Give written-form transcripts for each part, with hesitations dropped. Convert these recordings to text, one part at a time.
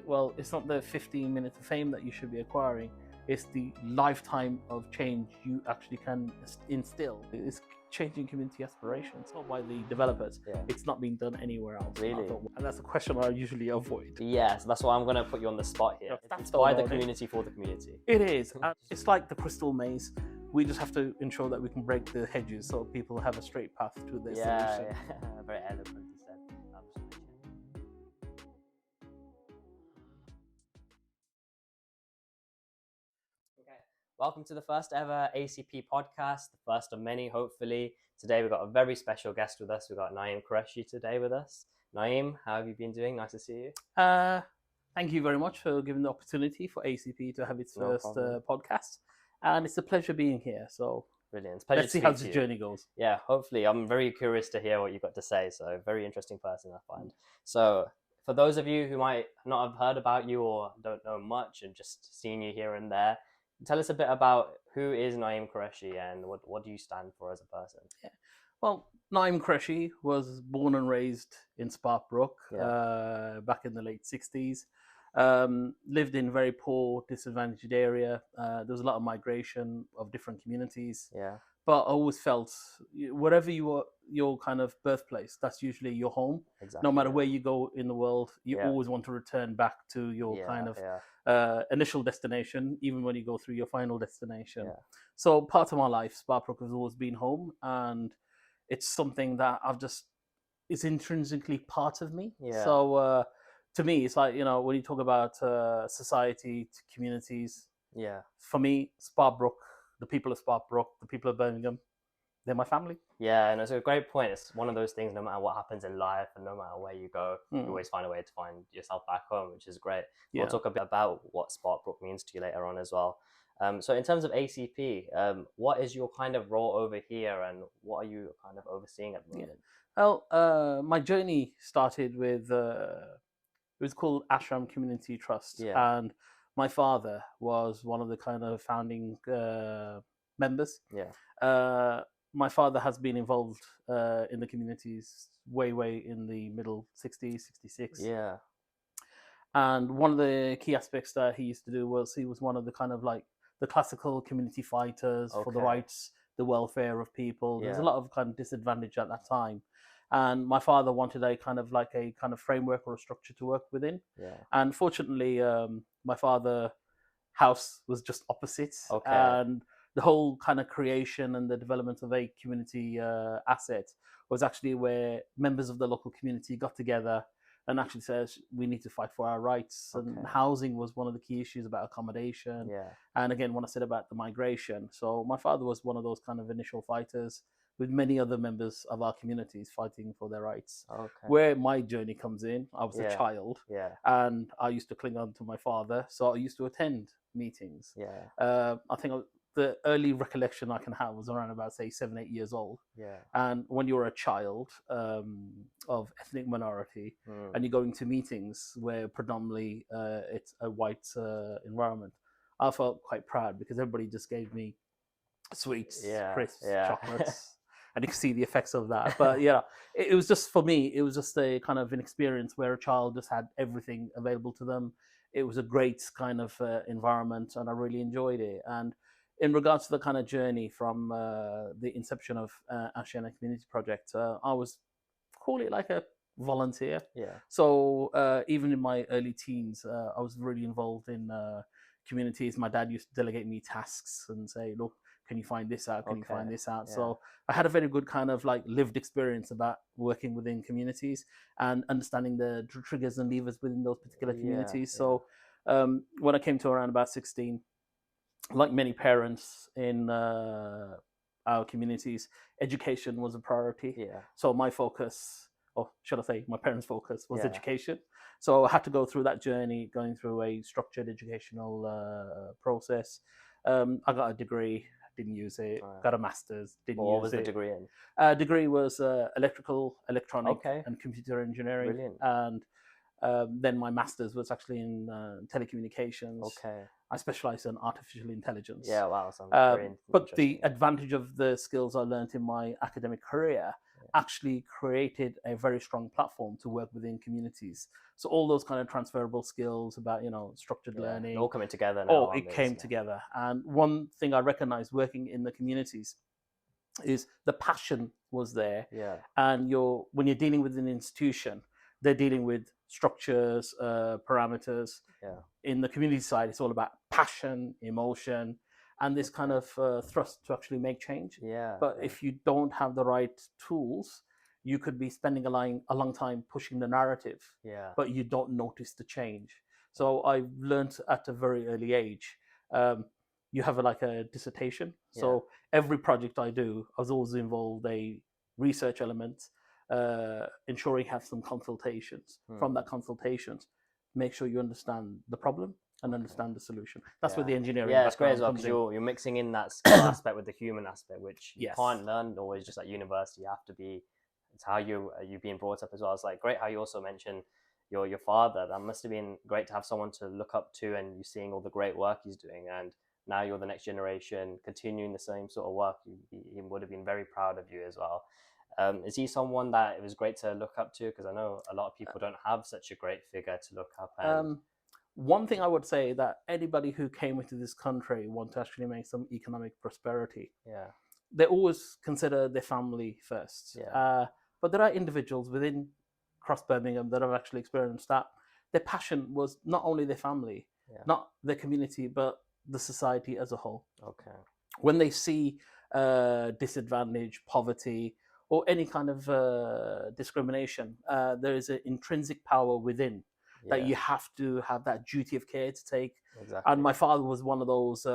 well, it's not the 15 minutes of fame that you should be acquiring. It's the lifetime of change you actually can instill. It's changing community aspirations, not by the developers. Yeah. It's not being done anywhere else. Really? And that's a question I usually avoid. Yes, that's why I'm going to put you on the spot here. Yeah, It's by the community for the community. It is. It's like the crystal maze. We just have to ensure that we can break the hedges so people have a straight path to their solution. Yeah, very eloquently said. Absolutely. Okay, welcome to the first ever ACP podcast, the first of many, hopefully. Today we've got a very special guest with us. We've got Naeem Qureshi today with us. Naeem, how have you been doing? Nice to see you. Thank you very much for giving the opportunity for ACP to have its first podcast. And it's a pleasure being here. So brilliant. Let's see how the journey goes. Yeah, hopefully. I'm very curious to hear what you've got to say. So very interesting person, I find. So for those of you who might not have heard about you or don't know much and just seen you here and there, tell us a bit about who is Naeem Qureshi and what do you stand for as a person? Yeah. Well, Naeem Qureshi was born and raised in Sparkbrook back in the late 60s. Lived in a very poor, disadvantaged area. There was a lot of migration of different communities. Yeah. But I always felt wherever you are, your kind of birthplace, that's usually your home. Exactly. No matter where you go in the world, you always want to return back to your kind of initial destination, even when you go through your final destination. Yeah. So part of my life, Sparkbrook has always been home, and it's something that it's intrinsically part of me. Yeah. So to me, it's like, when you talk about society, to communities, for me, Sparkbrook, the people of Sparkbrook, the people of Birmingham, they're my family. Yeah, and it's a great point. It's one of those things, no matter what happens in life and no matter where you go, you always find a way to find yourself back home, which is great. Yeah. We'll talk a bit about what Sparkbrook means to you later on as well. So in terms of ACP, what is your kind of role over here and what are you kind of overseeing at the moment? Well, my journey started with, it was called Ashiana Community Trust. Yeah. And my father was one of the kind of founding members. Yeah. My father has been involved in the communities way in the middle 60s, 66. Yeah. And one of the key aspects that he used to do was he was one of the kind of like the classical community fighters for the rights, the welfare of people. There's a lot of kind of disadvantage at that time. And my father wanted a kind of framework or a structure to work within. Yeah. And fortunately, my father's house was just opposite. Okay. And the whole kind of creation and the development of a community asset was actually where members of the local community got together and actually says, we need to fight for our rights. Okay. And housing was one of the key issues about accommodation. Yeah. And again, when I said about the migration. So my father was one of those kind of initial fighters with many other members of our communities fighting for their rights. Okay. Where my journey comes in, I was a child, and I used to cling on to my father, so I used to attend meetings. Yeah. I think the early recollection I can have was around about, say, 7, 8 years old. Yeah. And when you're a child of ethnic minority and you're going to meetings where predominantly it's a white environment, I felt quite proud because everybody just gave me sweets, crisps, chocolates. And you can see the effects of that. But it was just, for me, it was just a kind of an experience where a child just had everything available to them. It was a great kind of environment and I really enjoyed it. And in regards to the kind of journey from the inception of Ashiana Community Project, I was, call it like a volunteer. Yeah. So even in my early teens, I was really involved in communities. My dad used to delegate me tasks and say, look, can you find this out? Can you find this out? Yeah. So I had a very good kind of like lived experience about working within communities and understanding the triggers and levers within those particular communities. So when I came to around about 16, like many parents in our communities, education was a priority. Yeah. So my focus, or should I say my parents' focus, was education. So I had to go through that journey, going through a structured educational process. I got a degree, didn't use it. Got a master's, didn't use it. What was the degree in? Degree was electrical, electronic, and computer engineering. Brilliant. And then my master's was actually in telecommunications. Okay. I specialized in artificial intelligence. Yeah, wow. But the advantage of the skills I learned in my academic career actually created a very strong platform to work within communities. So all those kind of transferable skills about, structured learning, all coming together now. it came together. And one thing I recognized working in the communities is the passion was there. Yeah. And when you're dealing with an institution, they're dealing with structures, parameters. Yeah. In the community side, it's all about passion, emotion, and this kind of thrust to actually make change. Yeah. But if you don't have the right tools, you could be spending a long time pushing the narrative, but you don't notice the change. So I learned at a very early age. You have a dissertation. So every project I do, I was always involved a research element, ensuring you have some consultations. From that consultations, make sure you understand the problem and understand the solution. That's where the engineering. Yeah, it's great as well because you're mixing in that skill aspect with the human aspect, which you can't learn always just at university. You have to be. It's how you're being brought up as well. It's great how you also mentioned your father. That must have been great to have someone to look up to, and you seeing all the great work he's doing, and now you're the next generation continuing the same sort of work. He would have been very proud of you as well. Is he someone that it was great to look up to? Because I know a lot of people don't have such a great figure to look up. And one thing I would say that anybody who came into this country want to actually make some economic prosperity. They always consider their family first. But there are individuals within across Birmingham that have actually experienced that. Their passion was not only their family, not their community, but the society as a whole. When they see disadvantage, poverty, or any kind of discrimination, there is an intrinsic power within that you have to have that duty of care to take. And my father was one of those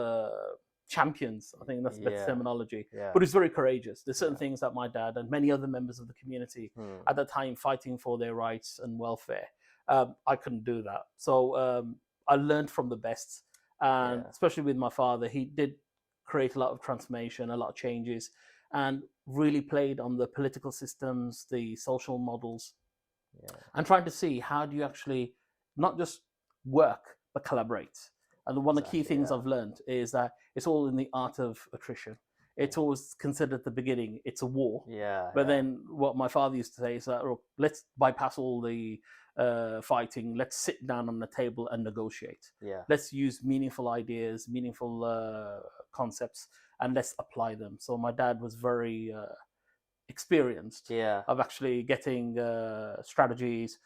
champions. I think that's the best terminology. But he's very courageous. There's certain things that my dad and many other members of the community at that time fighting for their rights and welfare, I couldn't do that. So I learned from the best. And especially with my father, he did create a lot of transformation, a lot of changes, and really played on the political systems, the social models, and trying to see how do you actually not just work, but collaborate. And one of the key things I've learned is that it's all in the art of attrition. It's always considered at the beginning, it's a war. But then what my father used to say is that, let's bypass all the fighting. Let's sit down on the table and negotiate. Let's use meaningful ideas, meaningful concepts, and let's apply them. So my dad was very experienced of actually getting strategies,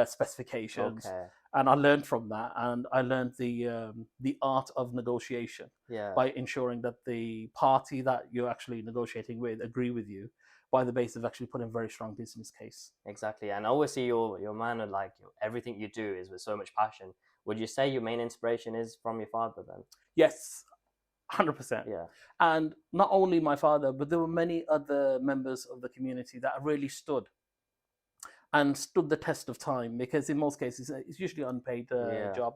specifications, and I learned from that. And I learned the art of negotiation by ensuring that the party that you're actually negotiating with agree with you by the basis of actually putting a very strong business case. Exactly. And I always see your man and everything you do is with so much passion. Would you say your main inspiration is from your father then? Yes, 100%. And not only my father, but there were many other members of the community that really stood the test of time, because in most cases it's usually an unpaid job.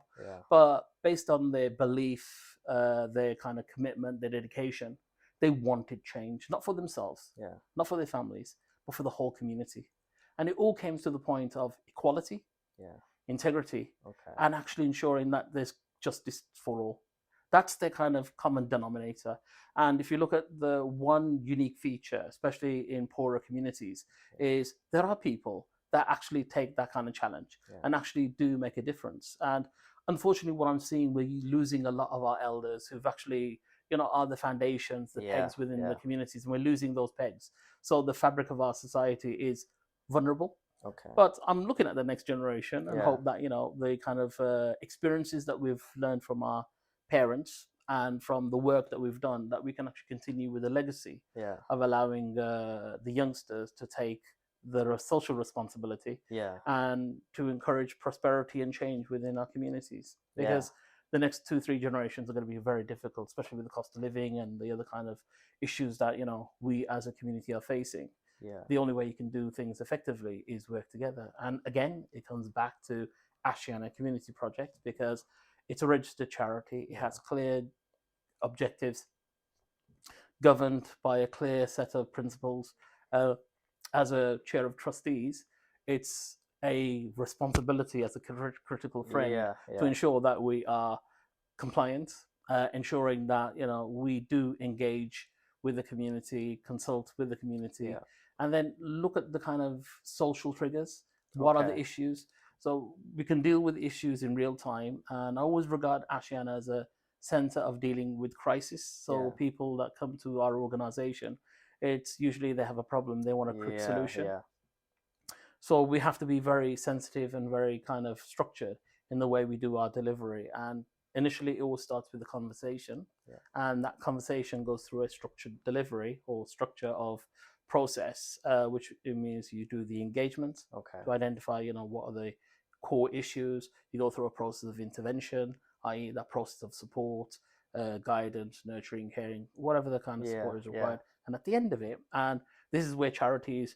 But based on their belief, their kind of commitment, their dedication, they wanted change, not for themselves, not for their families, but for the whole community. And it all came to the point of equality, integrity, and actually ensuring that there's justice for all. That's their kind of common denominator. And if you look at the one unique feature, especially in poorer communities, is there are people that actually take that kind of challenge and actually do make a difference. And unfortunately, what I'm seeing, we're losing a lot of our elders who've actually, are the foundations, the pegs within the communities, and we're losing those pegs. So the fabric of our society is vulnerable. But I'm looking at the next generation and hope that, the kind of experiences that we've learned from our parents and from the work that we've done, that we can actually continue with a legacy of allowing the youngsters to take the social responsibility and to encourage prosperity and change within our communities. Because the next 2-3 generations are going to be very difficult, especially with the cost of living and the other kind of issues that, we as a community are facing. The only way you can do things effectively is work together. And again, it comes back to Ashiana Community Project, because it's a registered charity. It has clear objectives, governed by a clear set of principles. As a chair of trustees, it's a responsibility as a critical friend to ensure that we are compliant, ensuring that we do engage with the community, consult with the community, and then look at the kind of social triggers. What are the issues? So we can deal with issues in real time. And I always regard Ashiana as a center of dealing with crisis. So people that come to our organization, it's usually they have a problem, they want a quick solution. So we have to be very sensitive and very kind of structured in the way we do our delivery. And initially, it all starts with a conversation, and that conversation goes through a structured delivery or structure of process, which it means you do the engagement to identify, what are the core issues. You go through a process of intervention, i.e., that process of support, guidance, nurturing, caring, whatever the kind of support is required. And at the end of it, and this is where charities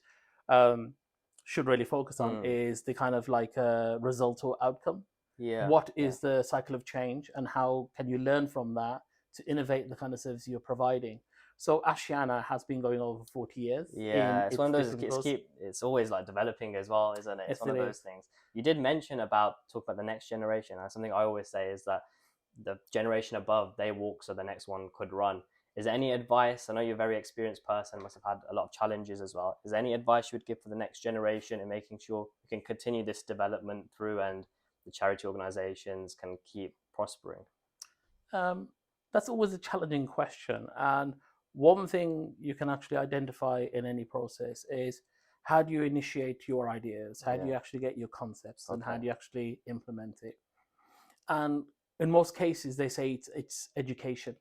should really focus on, is the kind of like result or outcome. What is the cycle of change, and how can you learn from that to innovate the kind of service you're providing? So Ashiana has been going over 40 years. It's one of those, it's always like developing as well, isn't it? It's one of those things. You did mention talk about the next generation, and something I always say is that the generation above, they walk so the next one could run. Is there any advice? I know you're a very experienced person, must have had a lot of challenges as well. Is there any advice you would give for the next generation in making sure we can continue this development through and the charity organizations can keep prospering? That's always a challenging question. And one thing you can actually identify in any process is, how do you initiate your ideas? How do you actually get your concepts? And how do you actually implement it? And in most cases, they say it's education.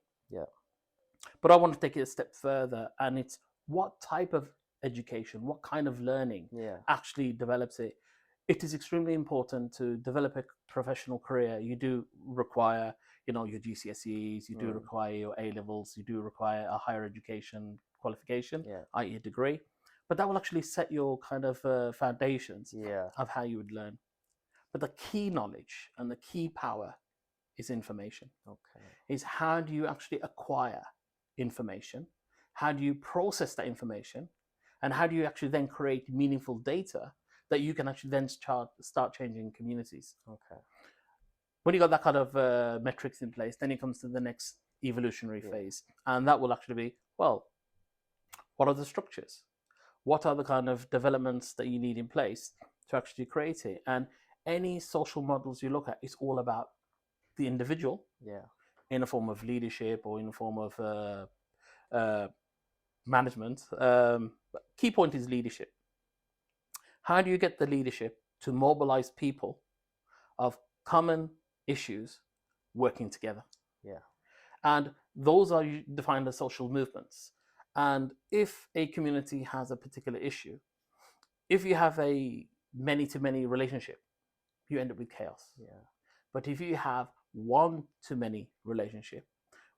But I want to take it a step further, and it's what type of education, what kind of learning actually develops it. It is extremely important to develop a professional career. You do require, your GCSEs, you do require your A-levels, you do require a higher education qualification, i.e. a degree. But that will actually set your kind of foundations of how you would learn. But the key knowledge and the key power is information. Is how do you actually acquire information? How do you process that information? And how do you actually then create meaningful data that you can actually then start changing communities? When you got that kind of metrics in place, then it comes to the next evolutionary phase. And that will actually be, well, what are the structures? What are the kind of developments that you need in place to actually create it? And any social models you look at, it's all about the individual in a form of leadership or in a form of management. Key point is leadership. How do you get the leadership to mobilize people of common issues working together? And those are defined as social movements. And if a community has a particular issue, if you have a many-to-many relationship, you end up with chaos. But if you have one-to-many relationship,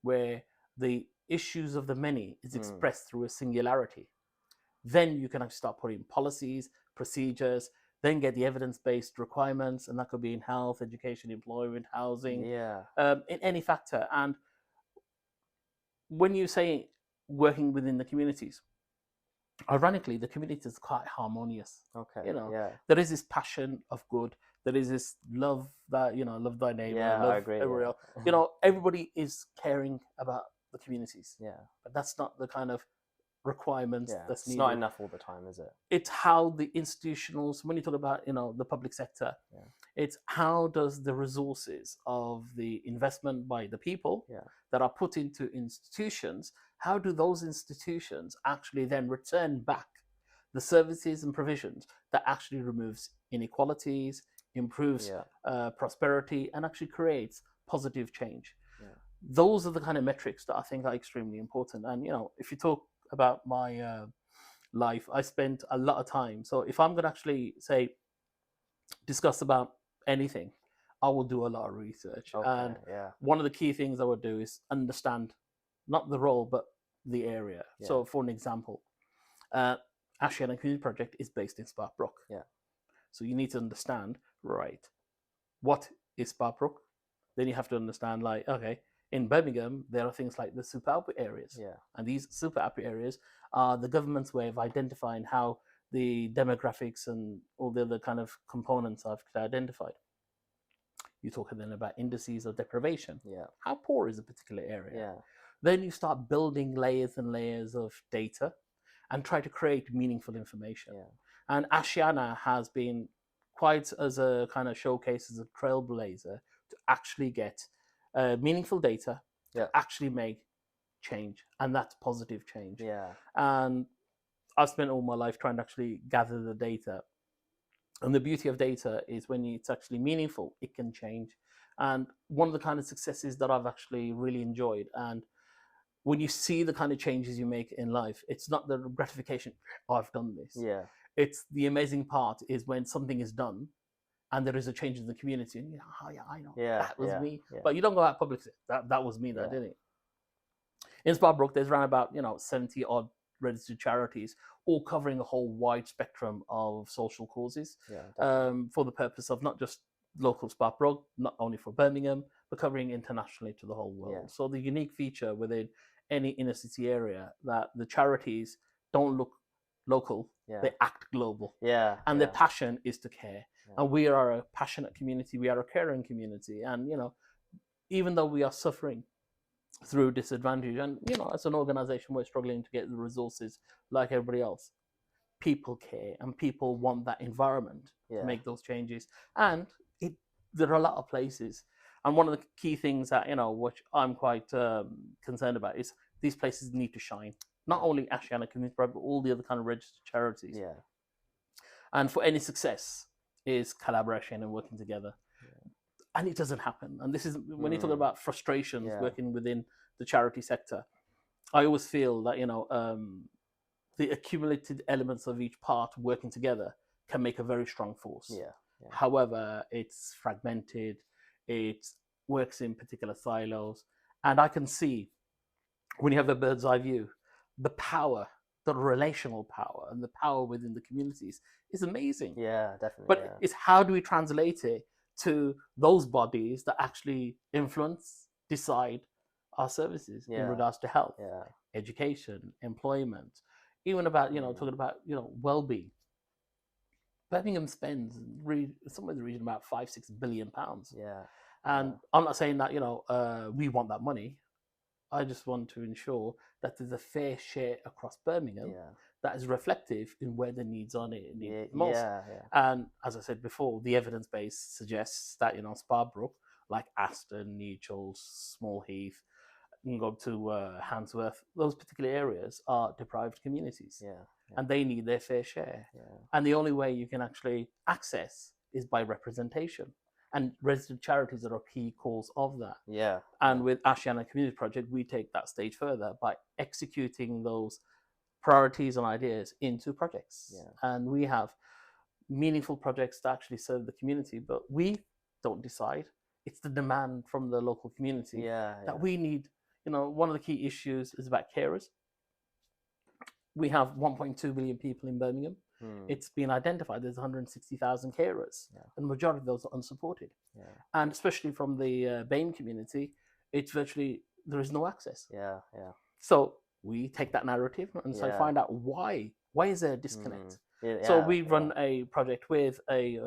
where the issues of the many is expressed through a singularity, then you can actually start putting policies, procedures, then get the evidence-based requirements, and that could be in health, education, employment, housing, in any factor. And when you say working within the communities, ironically, the community is quite harmonious. There is this passion of good. There is this love that, love thy neighbor. I agree. Everybody is caring about the communities. But that's not the kind of requirements that's needed. It's not enough all the time, is it? It's how the institutionals, when you talk about, the public sector, it's how does the resources of the investment by the people that are put into institutions, how do those institutions actually then return back the services and provisions that actually removes inequalities, improves prosperity, and actually creates positive change? Those are the kind of metrics that I think are extremely important. And, if you talk about my life, I spent a lot of time. So if I'm going to actually discuss about anything, I will do a lot of research. And one of the key things I would do is understand not the role, but the area. So for an example, Ashiana Community Project is based in Sparkbrook. So you need to understand, right, what is Sparkbrook? Then you have to understand, in Birmingham, there are things like the super output areas. And these super output areas are the government's way of identifying how the demographics and all the other kind of components are identified. You talk then about indices of deprivation. How poor is a particular area? Then you start building layers and layers of data. and try to create meaningful information. And Ashiana has been quite as a kind of showcase, as a trailblazer to actually get meaningful data to actually make change, and that's positive change. And I've spent all my life trying to actually gather the data, and the beauty of data is when it's actually meaningful, it can change. And one of the kind of successes that I've actually really enjoyed, and when you see the kind of changes you make in life, it's not the gratification, oh, I've done this. It's the amazing part is when something is done and there is a change in the community, and you know, oh yeah, I know, that was me. But you don't go out publicly, that was me that did it. In Sparkbrook, there's around about 70 odd registered charities, all covering a whole wide spectrum of social causes, for the purpose of not just local Sparkbrook, not only for Birmingham, but covering internationally to the whole world. So the unique feature within any inner city area that the charities don't look local, they act global. And their passion is to care. And we are a passionate community, we are a caring community. And, even though we are suffering through disadvantage, and, as an organization, we're struggling to get the resources like everybody else, people care and people want that environment to make those changes. And there are a lot of places. And one of the key things that, which I'm quite concerned about is these places need to shine. Not only Ashiana Community Project, but all the other kind of registered charities. And for any success is collaboration and working together. And it doesn't happen. And this is, when you talk about frustrations working within the charity sector, I always feel that, the accumulated elements of each part working together can make a very strong force. However, it's fragmented, it works in particular silos. And I can see, when you have a bird's eye view, the power, the relational power and the power within the communities is amazing. Definitely. But it's how do we translate it to those bodies that actually influence, decide our services in regards to health, education, employment, even about, talking about, well-being. Birmingham spends somewhere in the region about £5-6 billion. And I'm not saying that, we want that money. I just want to ensure that there's a fair share across Birmingham that is reflective in where the needs are needed most. And as I said before, the evidence base suggests that, Sparkbrook, like Aston, Nechells, Small Heath, you can go to Handsworth, those particular areas are deprived communities. And they need their fair share. And the only way you can actually access is by representation. And resident charities are a key cause of that. And with Ashiana Community Project, we take that stage further by executing those priorities and ideas into projects. And we have meaningful projects that actually serve the community, but we don't decide. It's the demand from the local community that we need. One of the key issues is about carers. We have 1.2 million people in Birmingham. It's been identified there's 160,000 carers, and the majority of those are unsupported. And especially from the BAME community, it's virtually, there is no access. So we take that narrative and so find out why is there a disconnect. So we run a project with a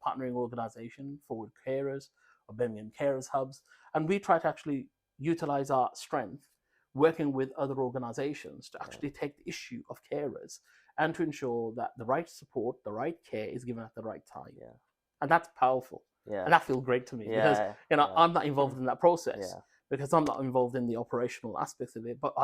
partnering organization, Forward Carers, or Birmingham Carers Hubs, and we try to actually utilize our strength working with other organizations to actually take the issue of carers and to ensure that the right support, the right care is given at the right time. And that's powerful. And that feels great to me because, I'm not involved in that process because I'm not involved in the operational aspects of it. But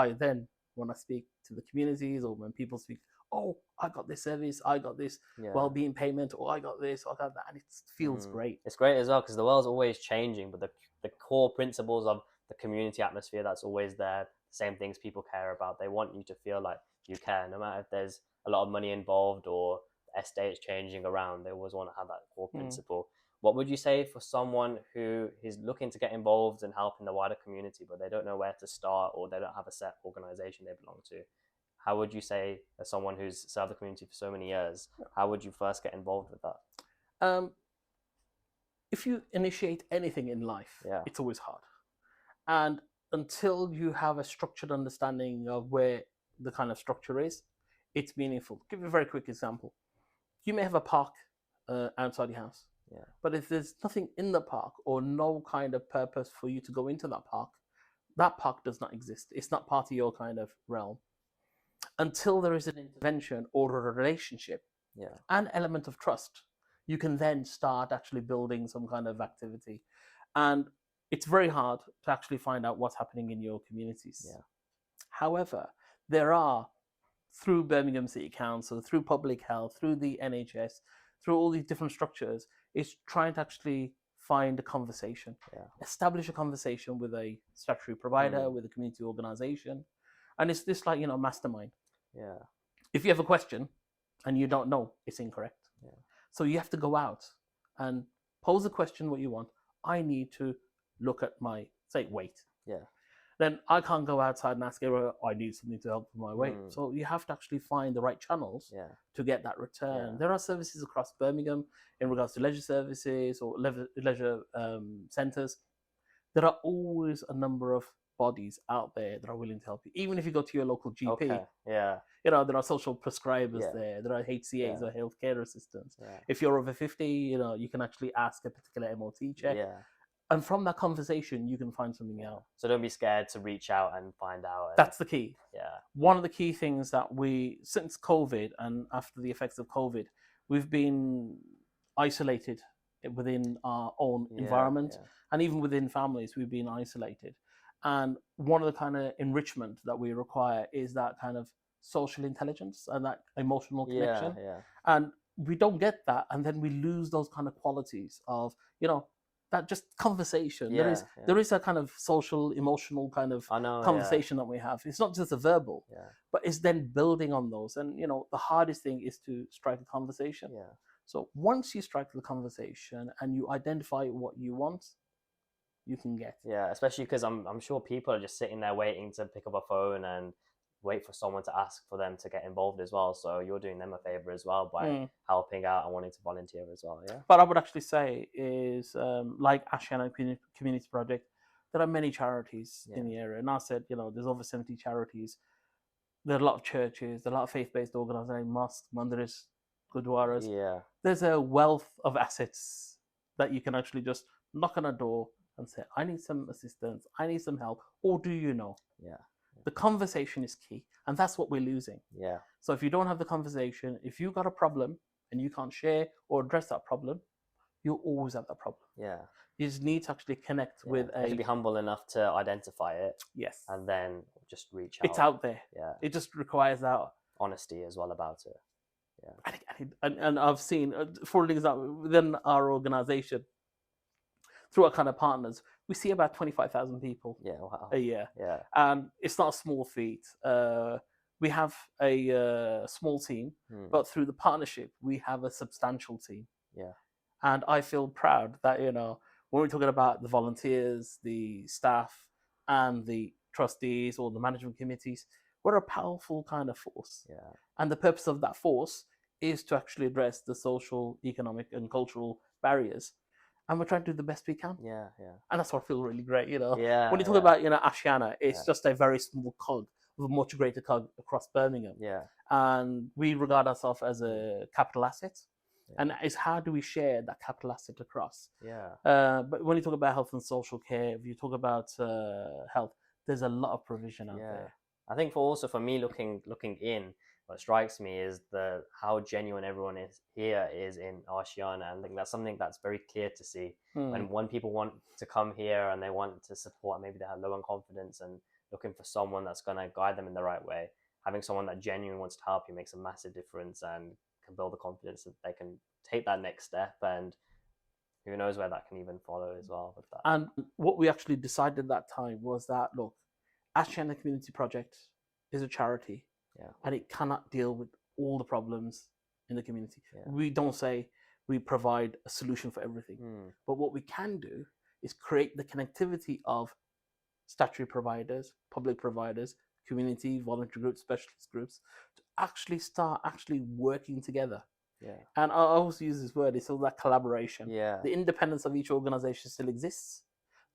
when I speak to the communities or when people speak, oh, I got this service, I got this well-being payment, or I got this, I got that, and it feels great. It's great as well because the world's always changing, but the core principles of the community atmosphere that's always there, the same things people care about. They want you to feel like you care, no matter if there's a lot of money involved or the estate's changing around. They always want to have that core principle. What would you say for someone who is looking to get involved and help in the wider community, but they don't know where to start or they don't have a set organization they belong to? How would you say, as someone who's served the community for so many years, how would you first get involved with that? If you initiate anything in life, it's always hard. And until you have a structured understanding of where the kind of structure is, it's meaningful. I'll give you a very quick example. You may have a park outside your house, but if there's nothing in the park or no kind of purpose for you to go into that park does not exist. It's not part of your kind of realm. until there is an intervention or a relationship, an element of trust, you can then start actually building some kind of activity. And it's very hard to actually find out what's happening in your communities. However, there are, through Birmingham City Council, through public health, through the NHS, through all these different structures, is trying to actually find a conversation, establish a conversation with a statutory provider, with a community organization. And it's this like, mastermind. If you have a question and you don't know, it's incorrect. So you have to go out and pose the question what you want. I need to look at my, say, weight. Then I can't go outside and ask everyone, I need something to help with my weight. So you have to actually find the right channels to get that return. There are services across Birmingham in regards to leisure services or leisure centres. There are always a number of bodies out there that are willing to help you. Even if you go to your local GP, there are social prescribers there. There are HCAs or healthcare assistants. If you're over 50, you can actually ask a particular MOT check. And from that conversation, you can find something out. So don't be scared to reach out and find out. That's the key. One of the key things that since COVID and after the effects of COVID, we've been isolated within our own environment. And even within families, we've been isolated. And one of the kind of enrichment that we require is that kind of social intelligence and that emotional connection. And we don't get that. And then we lose those kind of qualities of, that just conversation. There is a kind of social, emotional kind of conversation that we have. It's not just a verbal, but it's then building on those. And, the hardest thing is to strike a conversation. So once you strike the conversation and you identify what you want, you can get. Especially because I'm sure people are just sitting there waiting to pick up a phone and wait for someone to ask for them to get involved as well. So you're doing them a favor as well by helping out and wanting to volunteer as well. But I would actually say is like Ashiana Community Project, there are many charities in the area. And I said, there's over 70 charities. There are a lot of churches, there are a lot of faith-based organizations, mosques, mandirs, gurdwaras. There's a wealth of assets that you can actually just knock on a door and say, I need some assistance, I need some help, or do you know? The conversation is key, and that's what we're losing. So if you don't have the conversation, if you've got a problem and you can't share or address that problem, you'll always have that problem. You just need to actually connect with you have to be humble enough to identify it. And then just reach out. It's out there. It just requires that honesty as well about it. And I've seen, for example, within our organization, through our kind of partners, we see about 25,000 people a year. And it's not a small feat. We have a small team, but through the partnership, we have a substantial team. And I feel proud that, when we're talking about the volunteers, the staff, and the trustees or the management committees, we're a powerful kind of force. And the purpose of that force is to actually address the social, economic, and cultural barriers. And we're trying to do the best we can. And that's what I feel really great, When you talk about, Ashiana, it's just a very small cog of a much greater cog across Birmingham. And we regard ourselves as a capital asset. And it's how do we share that capital asset across? But when you talk about health and social care, if you talk about health, there's a lot of provision out there. I think for me looking in, what strikes me is how genuine everyone is in Ashiana. And I think that's something that's very clear to see. When people want to come here and they want to support, maybe they have low on confidence and looking for someone that's going to guide them in the right way, having someone that genuinely wants to help you makes a massive difference and can build the confidence that they can take that next step. And who knows where that can even follow as well with that. And what we actually decided at that time was that, look, Ashiana Community Project is a charity. And it cannot deal with all the problems in the community. We don't say we provide a solution for everything. But what we can do is create the connectivity of statutory providers, public providers, community, voluntary groups, specialist groups, to actually start working together. And I always use this word, it's all that collaboration. The independence of each organization still exists.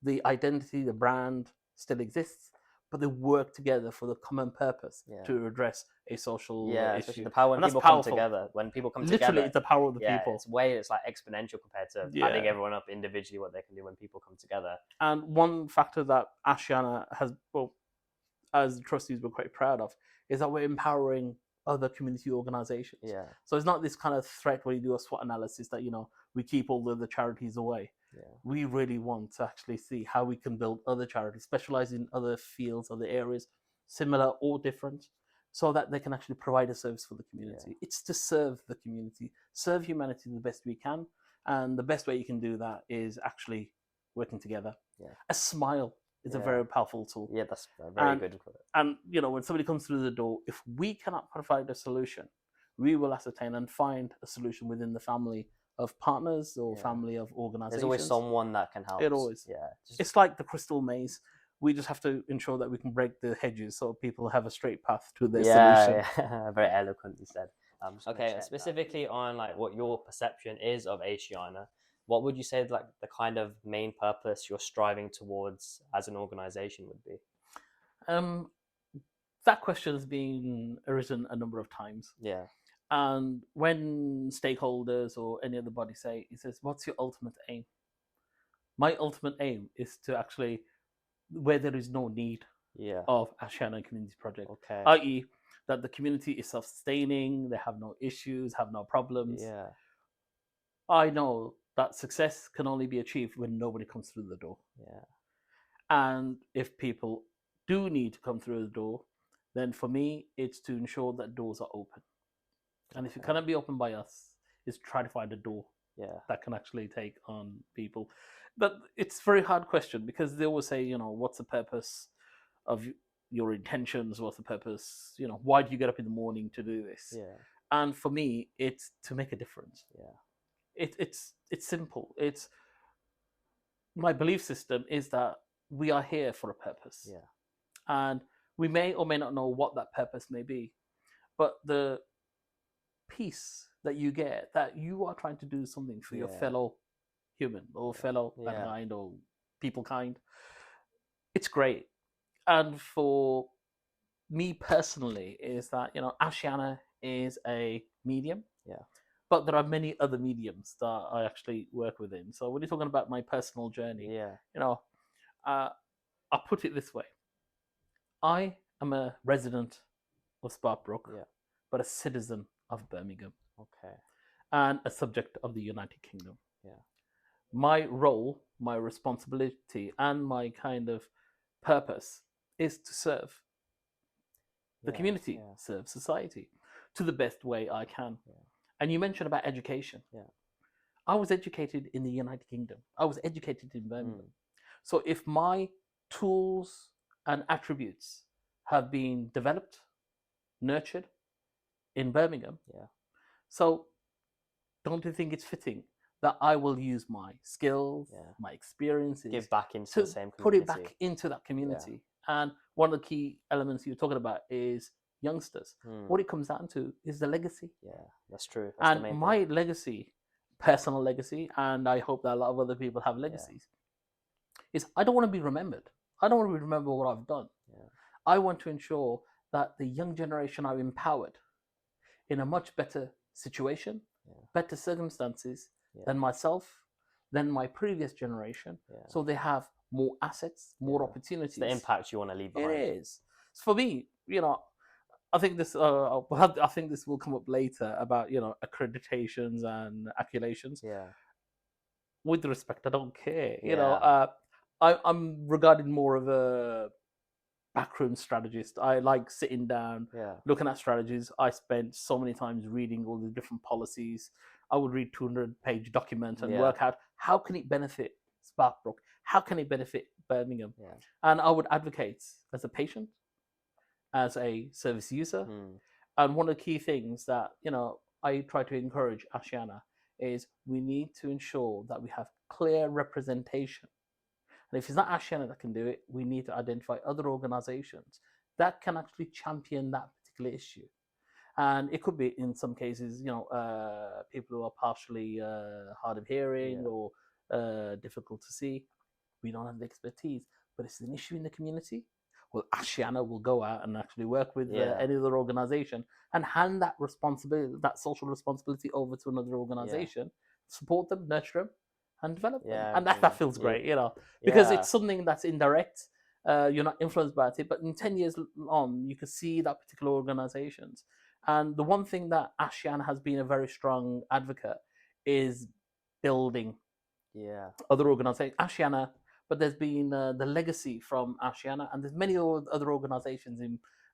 The identity, the brand still exists. But they work together for the common purpose to address a social issue. The power when people come together. When people come together, literally, it's the power of the people. It's like exponential compared to adding everyone up individually. What they can do when people come together. And one factor that Ashiana has, as trustees, we're quite proud of, is that we're empowering other community organizations. Yeah. So it's not this kind of threat where you do a SWOT analysis that, we keep all the other charities away. Yeah. We really want to actually see how we can build other charities, specialize in other fields, other areas, similar or different, so that they can actually provide a service for the community. It's to serve the community, serve humanity the best we can. And the best way you can do that is actually working together. Yeah. A smile is a very powerful tool. Yeah, that's very good. And, when somebody comes through the door, if we cannot provide a solution, we will ascertain and find a solution within the family of partners or family of organizations. There's always someone that can help. It always. Yeah. It's like the crystal maze. We just have to ensure that we can break the hedges so people have a straight path to their solution. Yeah, very eloquently said. Okay, specifically on like what your perception is of Ashiana, what would you say like the kind of main purpose you're striving towards as an organization would be? That question has been arisen a number of times. Yeah. And when stakeholders or any other body it says, what's your ultimate aim? My ultimate aim is to actually, where there is no need of Ashiana Community Project, i.e. that the community is self-sustaining, they have no issues, have no problems. Yeah. I know that success can only be achieved when nobody comes through the door. Yeah. And if people do need to come through the door, then for me, it's to ensure that doors are open. And if it cannot be opened by us, is try to find a door that can actually take on people. But it's a very hard question because they always say, what's the purpose of your intentions? What's the purpose? Why do you get up in the morning to do this? Yeah. And for me, it's to make a difference. Yeah. It's simple. It's my belief system is that we are here for a purpose. Yeah. And we may or may not know what that purpose may be, but the peace that you get, that you are trying to do something for your fellow human or fellow mankind or people kind, it's great. And for me personally is that, Ashiana is a medium. Yeah. But there are many other mediums that I actually work within. So when you're talking about my personal journey, I'll put it this way. I am a resident of Sparkbrook, but a citizen of Birmingham. Okay. And a subject of the United Kingdom. Yeah. My role, my responsibility, and my kind of purpose is to serve the community, serve society to the best way I can. Yeah. And you mentioned about education. Yeah. I was educated in the United Kingdom. I was educated in Birmingham. So if my tools and attributes have been developed, nurtured in Birmingham, so don't you think it's fitting that I will use my skills, my experiences, give back into the same community, put it back into that community? And one of the key elements you're talking about is youngsters. What it comes down to is the legacy. Yeah, that's true. That's and my legacy, personal legacy, and I hope that a lot of other people have legacies, is I don't want to be remembered. I don't want to be remembered what I've done. I want to ensure that the young generation are empowered in a much better situation, better circumstances than myself, than my previous generation. So they have more assets, more opportunities. It's the impact you want to leave behind. It is. For me, I think this. I think this will come up later about accreditations and accolations. Yeah. With respect, I don't care. I'm regarded more of a backroom strategist. I like sitting down, looking at strategies. I spent so many times reading all the different policies. I would read 200-page document and work out how can it benefit Sparkbrook? How can it benefit Birmingham? And I would advocate as a patient, as a service user. And one of the key things that, I try to encourage Ashiana is we need to ensure that we have clear representation. And if it's not Ashiana that can do it, we need to identify other organizations that can actually champion that particular issue. And it could be, in some cases, people who are partially hard of hearing or difficult to see. We don't have the expertise, but it's an issue in the community. Well, Ashiana will go out and actually work with any other organization and hand that responsibility, that social responsibility, over to another organization, support them, nurture them, and develop them. And that feels great, because it's something that's indirect. you're not influenced by it, but in 10 years on, you could see that particular organizations. And the one thing that Ashiana has been a very strong advocate is building other organizations. Ashiana, but there's been the legacy from Ashiana, and there's many other organizations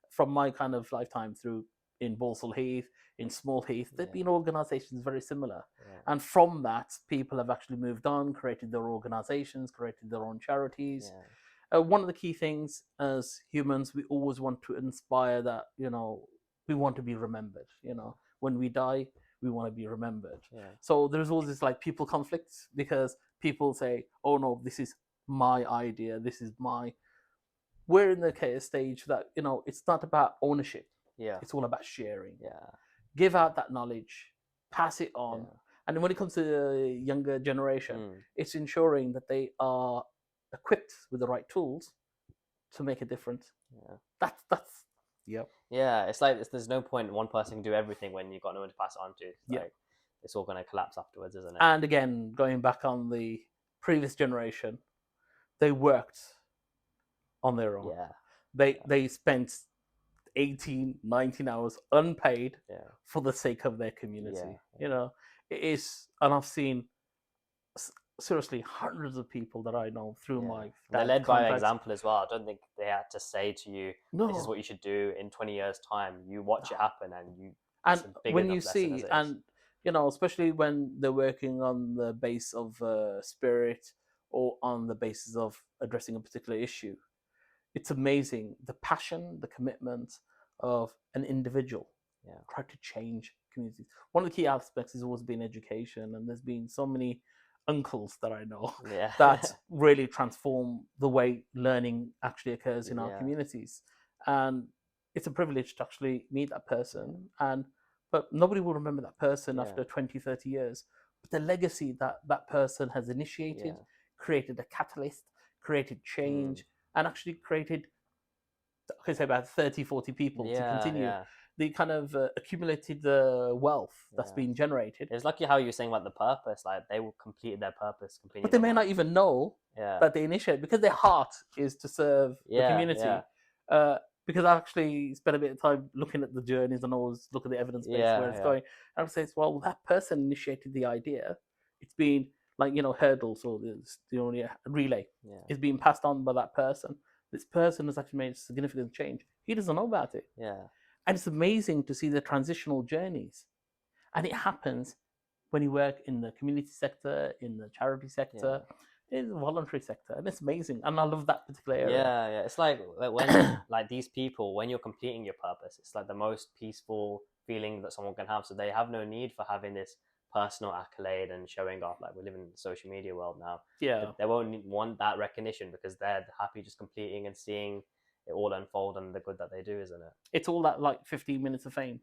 from my kind of lifetime through in Balsall Heath, in Small Heath. There've been organizations very similar. And from that, people have actually moved on, created their organizations, created their own charities. One of the key things as humans, we always want to inspire that, we want to be remembered. When we die, we want to be remembered. So there's always this like people conflicts, because people say, oh no, this is my idea, this is we're in the stage that, it's not about ownership. It's all about sharing. Give out that knowledge, pass it on. And when it comes to the younger generation, it's ensuring that they are equipped with the right tools to make a difference. That's it's like there's no point one person can do everything when you've got no one to pass it on to. Like, it's all going to collapse afterwards, isn't it? And again, going back on the previous generation, they worked on their own. They spent 18, 19 hours unpaid for the sake of their community. It is, and I've seen seriously hundreds of people that I know through my they're led by example as well. I don't think they had to say to you, this is what you should do in 20 years time. You watch it happen, and when you see, and especially when they're working on the base of spirit or on the basis of addressing a particular issue, it's amazing the passion, the commitment of an individual try to change communities. One of the key aspects has always been education, and there's been so many uncles that I know that really transform the way learning actually occurs in our communities. And it's a privilege to actually meet that person, but nobody will remember that person after 20, 30 years. But the legacy that person has initiated, created a catalyst, created change, and actually created, I could say, about 30, 40 people to continue. The kind of accumulated wealth that's been generated. It's lucky how you were saying about the purpose. Like, they will complete their purpose completely. But they may not even know that they initiate, because their heart is to serve the community. Because I actually spent a bit of time looking at the journeys and always look at the evidence base where it's going. And I would say, well, that person initiated the idea. It's been like, hurdles or the relay is being passed on by that person. This person has actually made a significant change. He doesn't know about it. And it's amazing to see the transitional journeys. And it happens when you work in the community sector, in the charity sector, in the voluntary sector. And it's amazing. And I love that particular area. It's like when like these people, when you're completing your purpose, it's like the most peaceful feeling that someone can have. So they have no need for having this personal accolade and showing off. Like, we live in the social media world now. They won't want that recognition, because they're happy just completing and seeing it all unfold and the good that they do, isn't it? It's all that like 15 minutes of fame.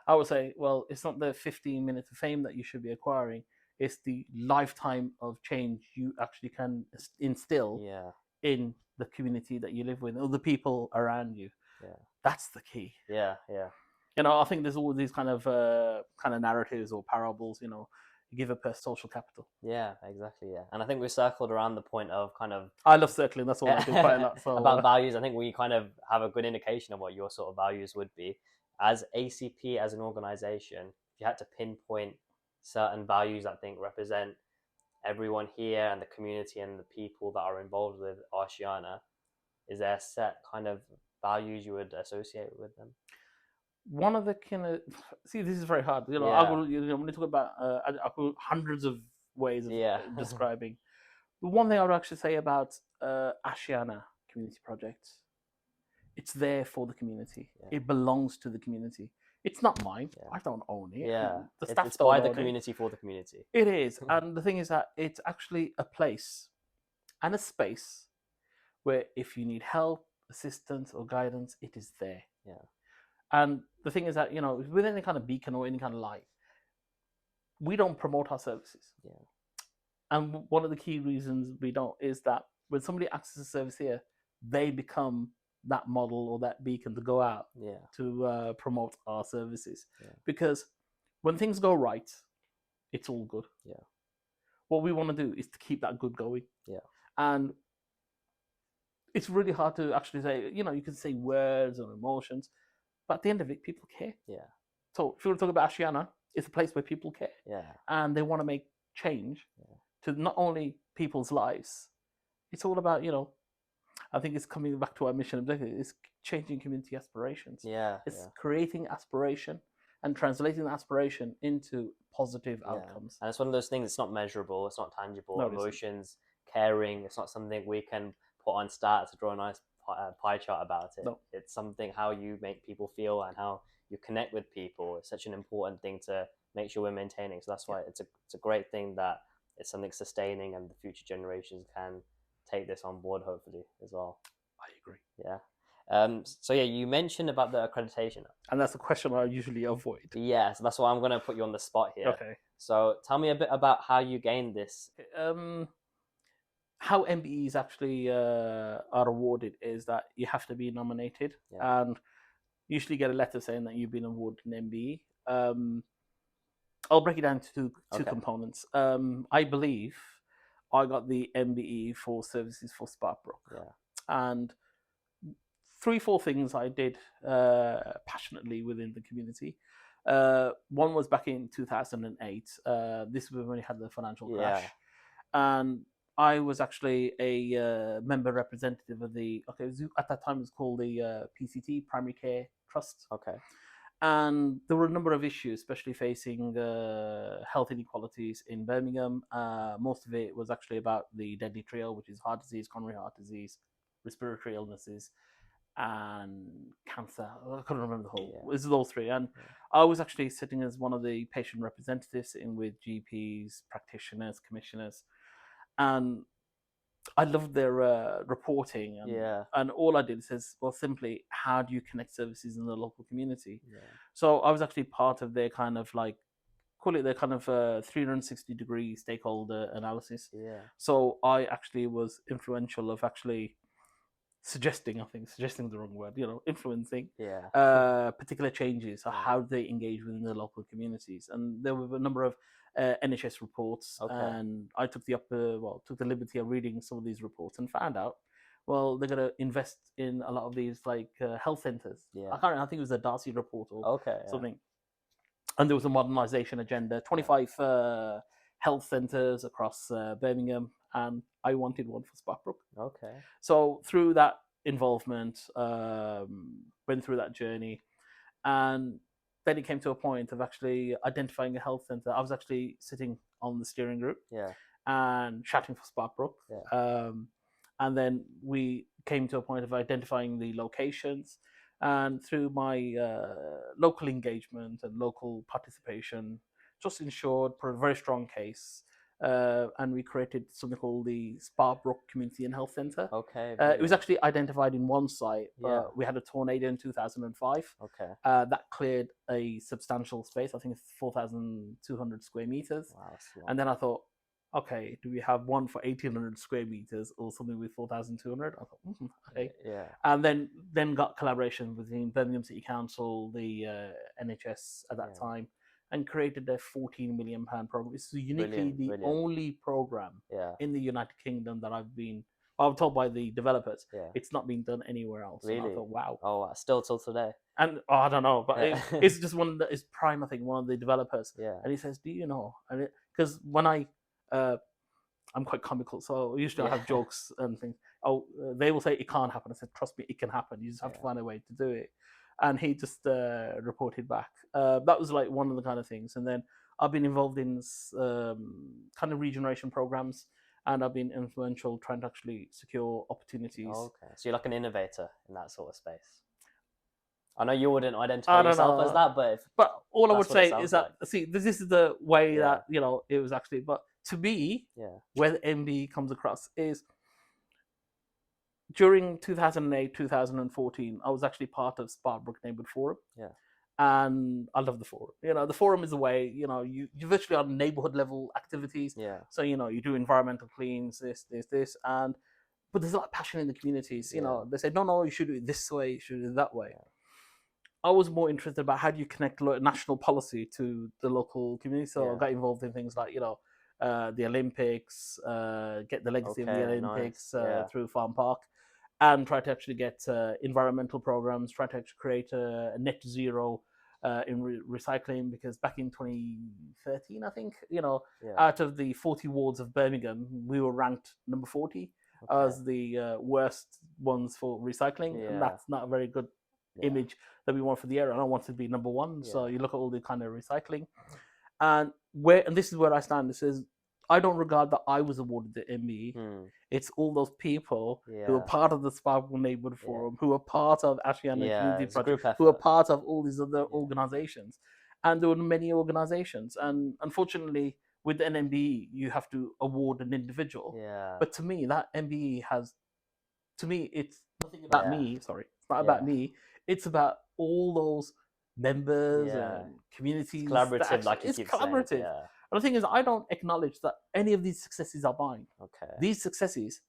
I would say, well, it's not the 15 minutes of fame that you should be acquiring. It's the lifetime of change you actually can instill in the community that you live with, or the people around you. That's the key. I think there's all these kind of narratives or parables, you give a person social capital. Exactly. And I think we circled around the point of kind of... I love circling, that's all I do quite a lot. So, about values, I think we kind of have a good indication of what your sort of values would be. As ACP, as an organisation, if you had to pinpoint certain values that I think represent everyone here and the community and the people that are involved with Ashiana, is there a set kind of values you would associate with them? One of the see, this is very hard. I will, when you talk about, I could hundreds of ways of describing. The one thing I would actually say about Ashiana Community Project, it's there for the community. It belongs to the community. It's not mine. I don't own it. The staff it's by the community for the community. It is, and the thing is that it's actually a place and a space where if you need help, assistance, or guidance, it is there. And the thing is that, with any kind of beacon or any kind of light, we don't promote our services. And one of the key reasons we don't is that when somebody accesses a service here, they become that model or that beacon to go out to promote our services. Because when things go right, it's all good. What we want to do is to keep that good going. And it's really hard to actually say, you can say words or emotions, but at the end of it, people care. Yeah. So if you want to talk about Ashiana, it's a place where people care. Yeah. And they want to make change to not only people's lives, it's all about, I think it's coming back to our mission objective, it's changing community aspirations. Yeah. It's creating aspiration and translating the aspiration into positive outcomes. And it's one of those things, it's not measurable, it's not tangible. No, emotions, caring, it's not something we can put on stats to draw a nice pie chart about it. No. It's something how you make people feel and how you connect with people. It's such an important thing to make sure we're maintaining. So that's why it's a great thing that it's something sustaining, and the future generations can take this on board, hopefully, as well. I agree. Yeah. So you mentioned about the accreditation, and that's a question I usually avoid. Yeah, so that's why I'm going to put you on the spot here. Okay. So tell me a bit about how you gained this. How MBEs actually are awarded is that you have to be nominated, and usually get a letter saying that you've been awarded an MBE. I'll break it down to two components. I believe I got the MBE for services for Sparkbrook, and 3-4 things I did passionately within the community. One was back in 2008. This was when we had the financial crash, and I was actually a member representative of at that time it was called the PCT, Primary Care Trust. Okay. And there were a number of issues, especially facing health inequalities in Birmingham. Most of it was actually about the deadly trio, which is heart disease, coronary heart disease, respiratory illnesses, and cancer. I couldn't remember the whole. It was those three. And I was actually sitting as one of the patient representatives, sitting with GPs, practitioners, commissioners. And I loved their reporting, and all I did is, simply, how do you connect services in the local community? So I was actually part of their kind of call it their kind of 360-degree stakeholder analysis. So I actually was influential of actually suggesting the wrong word, influencing particular changes, or how they engage within the local communities. And there were a number of NHS reports, and I took the liberty of reading some of these reports and found out, they're going to invest in a lot of these health centres. I think it was a Darcy report or something. And there was a modernisation agenda, 25 health centres across Birmingham, and I wanted one for Sparkbrook. So through that involvement, went through that journey, and then it came to a point of actually identifying a health centre. I was actually sitting on the steering group and chatting for Sparkbrook. And then we came to a point of identifying the locations. And through my local engagement and local participation, just ensured for a very strong case. And we created something called the Sparkbrook Community and Health Centre. It was actually identified in one site. We had a tornado in 2005. That cleared a substantial space. I think it's 4,200 square meters. Wow, and then I thought, do we have one for 1,800 square meters or something with 4,200? I thought, okay. And then got collaboration between Birmingham City Council, the NHS at that time, and created a £14 million program. It's uniquely the only program in the United Kingdom that I was told by the developers, it's not been done anywhere else. Really? And I thought, wow. Oh, still till today. And I don't know, but it's just it's Prime, I think, one of the developers. And he says, do you know? And because when I'm quite comical, so usually I have jokes and things. They will say it can't happen. I said, trust me, it can happen. You just have to find a way to do it. And he just reported back. That was one of the kind of things. And then I've been involved in kind of regeneration programs, and I've been influential trying to actually secure opportunities. So you're like an innovator in that sort of space. I know you wouldn't identify yourself as that, but all I would say is that, this is the way that, it was actually, but to me, where the MBE comes across is, during 2008, 2014, I was actually part of Sparkbrook Neighbourhood Forum. And I love the forum. The forum is a way, you're virtually on neighbourhood level activities. So, you do environmental cleans, this, but there's a lot of passion in the communities. They say, no, you should do it this way, you should do it that way. I was more interested about how do you connect national policy to the local community. So I got involved in things like, the Olympics, get the legacy of the Olympics through Farm Park. and try to actually get environmental programs, try to actually create a net zero in recycling, because back in 2013, I think, out of the 40 wards of Birmingham, we were ranked number 40 as the worst ones for recycling, and that's not a very good image that we want for the area. I don't want to be number one. So you look at all the kind of recycling, and this is where I stand. This is, I don't regard that I was awarded the MBE. It's all those people who are part of the Sparkbrook Neighborhood Forum, who are part of Ashiana Community Project, who are part of all these other organizations. And there were many organizations. And unfortunately, with an MBE, you have to award an individual. But to me, that MBE it's nothing about me. Sorry, it's not about me. It's about all those members and communities. It's collaborative, it's collaborative. Saying, And the thing is, I don't acknowledge that any of these successes are mine. These successes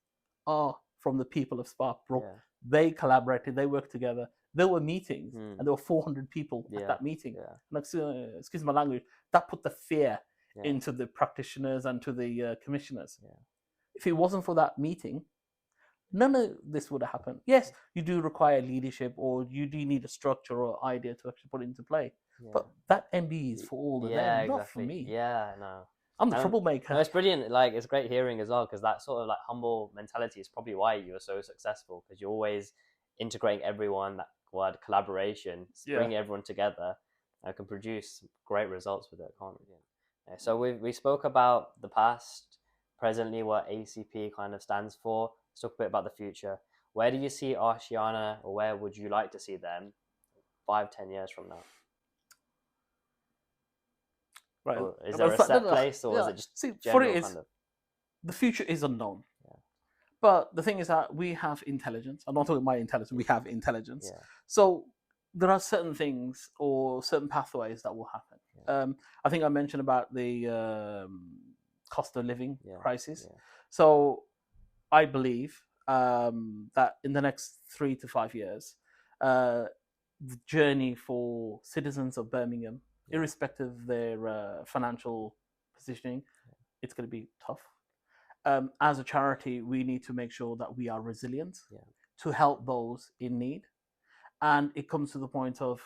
are from the people of Sparkbrook. They collaborated, they worked together. There were meetings, and there were 400 people at that meeting. And excuse my language, that put the fear into the practitioners and to the commissioners. If it wasn't for that meeting, none of this would have happened. Yes, you do require leadership, or you do need a structure or idea to actually put it into play. But that MBE is for all of them, not for me. I'm the troublemaker. No, it's brilliant. Like, it's great hearing as well, because that sort of like humble mentality is probably why you are so successful, because you're always integrating everyone. That word collaboration, bringing everyone together, can produce great results with it, can't we? So we spoke about the past, presently what ACP kind of stands for. Let's talk a bit about the future. Where do you see Ashiana, or where would you like to see them 5-10 years from now? Right. Or is there a set place, or is it just general kind of? The future is unknown. But the thing is that we have intelligence. I'm not talking about intelligence. We have intelligence. So there are certain things or certain pathways that will happen. I think I mentioned about the cost of living crisis. So I believe that in the next 3 to 5 years, the journey for citizens of Birmingham, irrespective of their financial positioning, it's going to be tough. As a charity, we need to make sure that we are resilient to help those in need. And it comes to the point of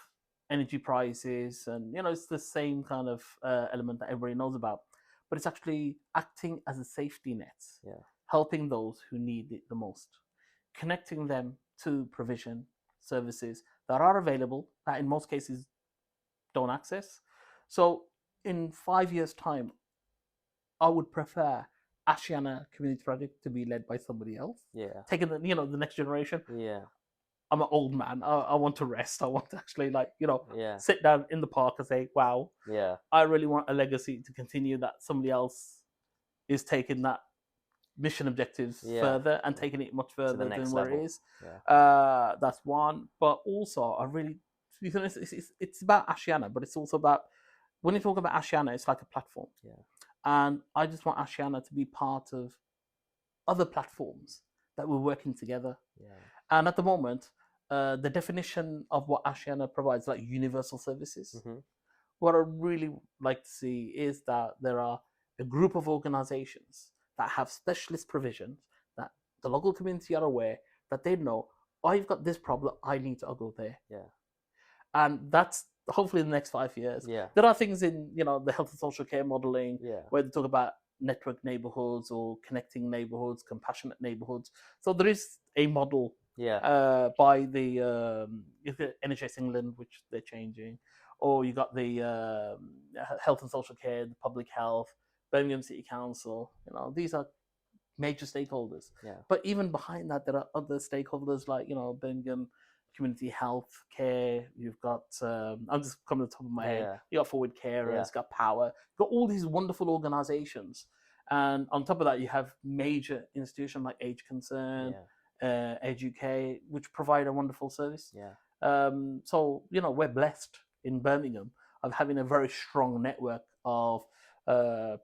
energy prices, and it's the same kind of element that everybody knows about. But it's actually acting as a safety net, helping those who need it the most, connecting them to provision services that are available, that in most cases don't access. So in 5 years' time, I would prefer Ashiana Community Project to be led by somebody else. Taking the next generation. I'm an old man. I want to rest. I want to actually sit down in the park and say, wow, I really want a legacy to continue, that somebody else is taking that mission objectives further and taking it much further than where it is. That's one. But also, I really, to be honest, it's about Ashiana, but it's also about, when you talk about Ashiana, it's like a platform. And I just want Ashiana to be part of other platforms that we're working together. And at the moment, the definition of what Ashiana provides, like universal services, what I really like to see is that there are a group of organizations that have specialist provisions, that the local community are aware, that they know, I've got this problem, I need to go there. And that's hopefully in the next 5 years. There are things in the health and social care modeling where they talk about network neighborhoods or connecting neighborhoods, compassionate neighborhoods. So there is a model by the NHS England, which they're changing, or you got the health and social care, the public health, Birmingham City Council. These are major stakeholders. But even behind that, there are other stakeholders like Birmingham Community Health Care. You've got I'm just coming to the top of my head. You got Forward Carers, got Power, got all these wonderful organizations. And on top of that, you have major institutions like Age Concern, Edu-K, which provide a wonderful service. So we're blessed in Birmingham of having a very strong network of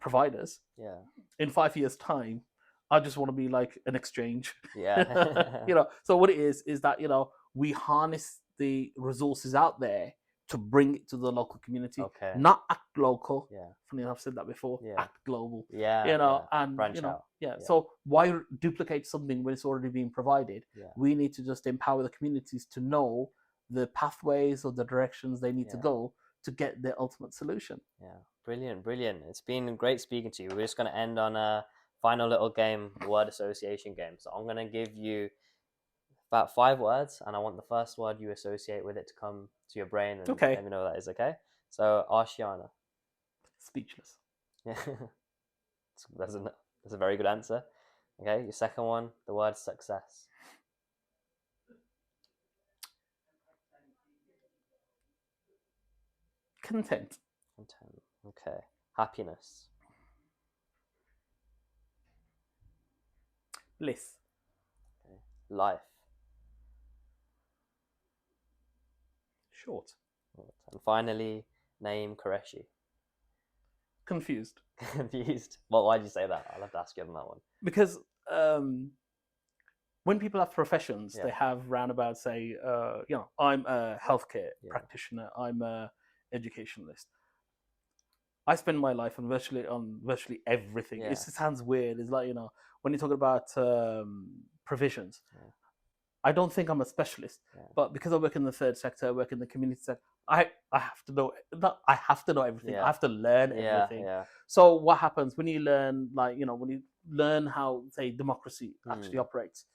providers. In 5 years' time, I just want to be like an exchange. So what it is that we harness the resources out there to bring it to the local community. Okay. Not act local. Yeah. Funny enough, I've said that before. Yeah. Act global. Yeah. You know, yeah. and Branch you know, out. yeah. Yeah. So why duplicate something when it's already being provided? Yeah. We need to just empower the communities to know the pathways or the directions they need to go to get their ultimate solution. Yeah. Brilliant. It's been great speaking to you. We're just going to end on a final little game, word association game. So I'm going to give you about 5 words, and I want the first word you associate with it to come to your brain, and let me know what that is. Okay. So Ashiana. Speechless. Yeah. that's a very good answer. Okay. Your second one, the word success. Content. Okay. Happiness. Bliss. Okay. Life. Short. And finally, Naeem Qureshi. Confused. Confused. Well, why did you say that? I'll have to ask you on that one. Because when people have professions, they have roundabout say, I'm a healthcare practitioner, I'm a educationalist. I spend my life on virtually everything. It sounds weird. It's like, when you're talking about provisions, I don't think I'm a specialist, but because I work in the third sector, I work in the community sector, I have to know. I have to know everything. I have to learn everything. So what happens when you learn, when you learn how, say, democracy actually operates?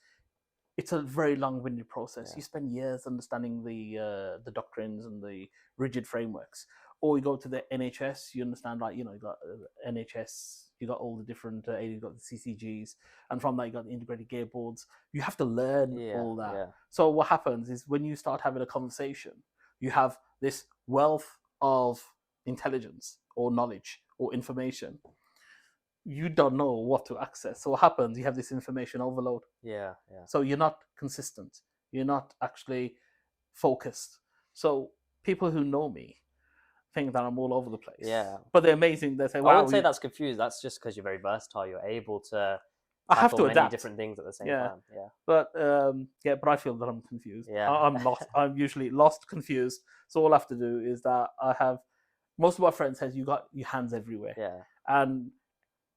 It's a very long-winded process. You spend years understanding the doctrines and the rigid frameworks. Or you go to the NHS, you understand, you got NHS, you got all the different, you got the CCGs, and from that you got the integrated care boards. You have to learn all that. Yeah. So what happens is when you start having a conversation, you have this wealth of intelligence or knowledge or information. You don't know what to access. So what happens? You have this information overload. Yeah. So you're not consistent. You're not actually focused. So people who know me think that I'm all over the place. Yeah. But they're amazing. They say, wow. I wouldn't say that's confused. That's just because you're very versatile. You're able to tackle many different things at the same time. Yeah. But but I feel that I'm confused. Yeah. I'm lost. I'm usually lost, confused. So all I have to do is that most of my friends says you got your hands everywhere. Yeah. And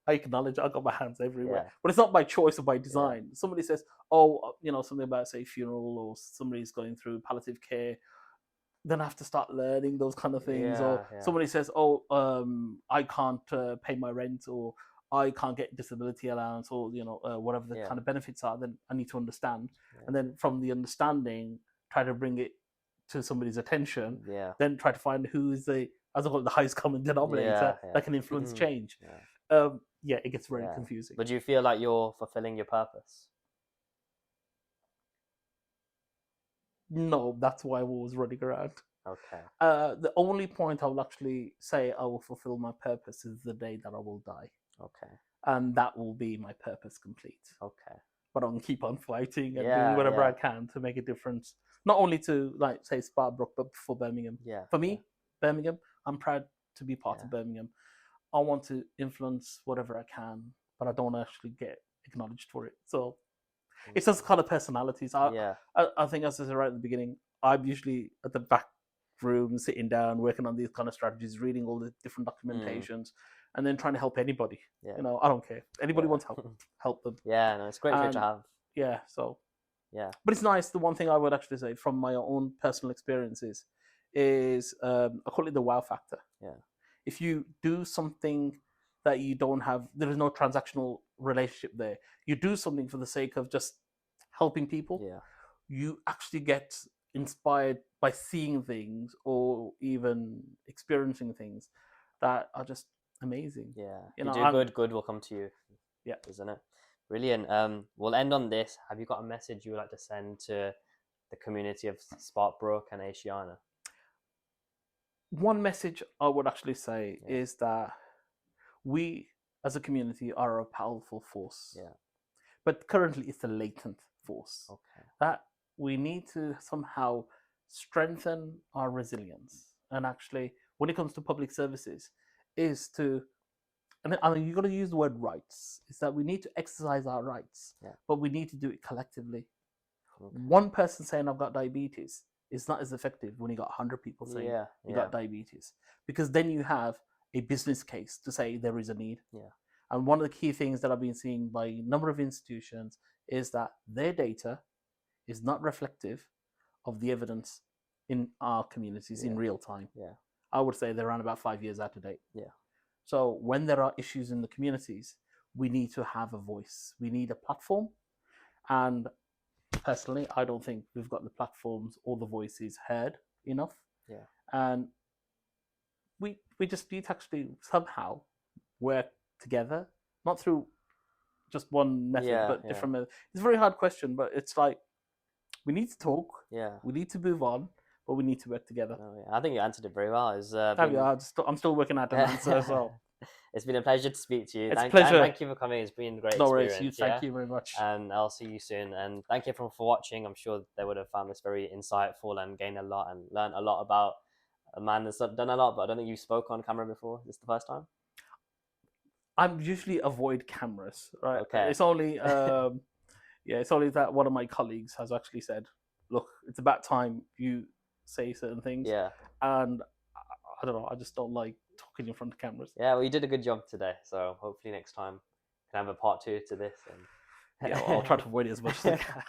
I acknowledge I got my hands everywhere, but it's not by choice or by design. Somebody says, something about, say, funeral, or somebody's going through palliative care. Then I have to start learning those kind of things. Or somebody says, I can't pay my rent, or I can't get disability allowance, or whatever the kind of benefits are. Then I need to understand, and then from the understanding, try to bring it to somebody's attention. Yeah. Then try to find who is the highest common denominator that can influence change. Yeah. It gets very confusing. But do you feel like you're fulfilling your purpose? No, that's why I was running around. Okay. The only point I will actually say I will fulfill my purpose is the day that I will die. Okay. And that will be my purpose complete. Okay. But I'm going to keep on fighting and doing whatever I can to make a difference. Not only to, say, Sparkbrook, but for Birmingham. Yeah. For me, Birmingham, I'm proud to be part of Birmingham. I want to influence whatever I can, but I don't actually get acknowledged for it. So it's just kind of personalities. I think, as I said right at the beginning, I'm usually at the back room, sitting down, working on these kind of strategies, reading all the different documentations, and then trying to help anybody. Yeah. I don't care. Anybody wants help, help them. Yeah, no, it's great to have. Yeah, so. Yeah. But it's nice. The one thing I would actually say from my own personal experiences is, I call it the wow factor. Yeah. If you do something that you don't have, there is no transactional relationship there. You do something for the sake of just helping people. Yeah. You actually get inspired by seeing things or even experiencing things that are just amazing. Yeah. You do good will come to you. Yeah. Isn't it? Brilliant. We'll end on this. Have you got a message you would like to send to the community of Sparkbrook and Ashiana? One message I would actually say is that we as a community are a powerful force. Yeah. But currently it's a latent force. Okay. That we need to somehow strengthen our resilience. And actually, when it comes to public services, is to, and you've got to use the word rights, is that we need to exercise our rights, but we need to do it collectively. Okay. One person saying I've got diabetes is not as effective when you got 100 people saying you yeah. got diabetes, because then you have a business case to say there is a need. Yeah. And one of the key things that I've been seeing by a number of institutions is that their data is not reflective of the evidence in our communities in real time. Yeah. I would say they're around about 5 years out of date. Yeah. So when there are issues in the communities, we need to have a voice. We need a platform. And personally, I don't think we've got the platforms or the voices heard enough. Yeah. And we just need to actually somehow work together, not through just one method, but different methods. It's a very hard question, but it's like we need to talk. Yeah. We need to move on, but we need to work together. Oh, yeah. I think you answered it very well. I'm still working out an answer as well. It's been a pleasure to speak to you. It's a pleasure. Thank you for coming. It's been a great worries. experience. Thank you very much. And I'll see you soon. And thank you everyone for watching. I'm sure they would have found this very insightful and gained a lot and learned a lot about a man that's done a lot, but I don't think you spoke on camera before. Is this the first time? I usually avoid cameras, right? Okay. It's only it's only that one of my colleagues has actually said, look, it's about time you say certain things. Yeah. And I don't know, I just don't like talking in front of cameras. Yeah, well, you did a good job today. So hopefully next time we can have a part 2 to this. And yeah, well, I'll try to avoid it as much as I can.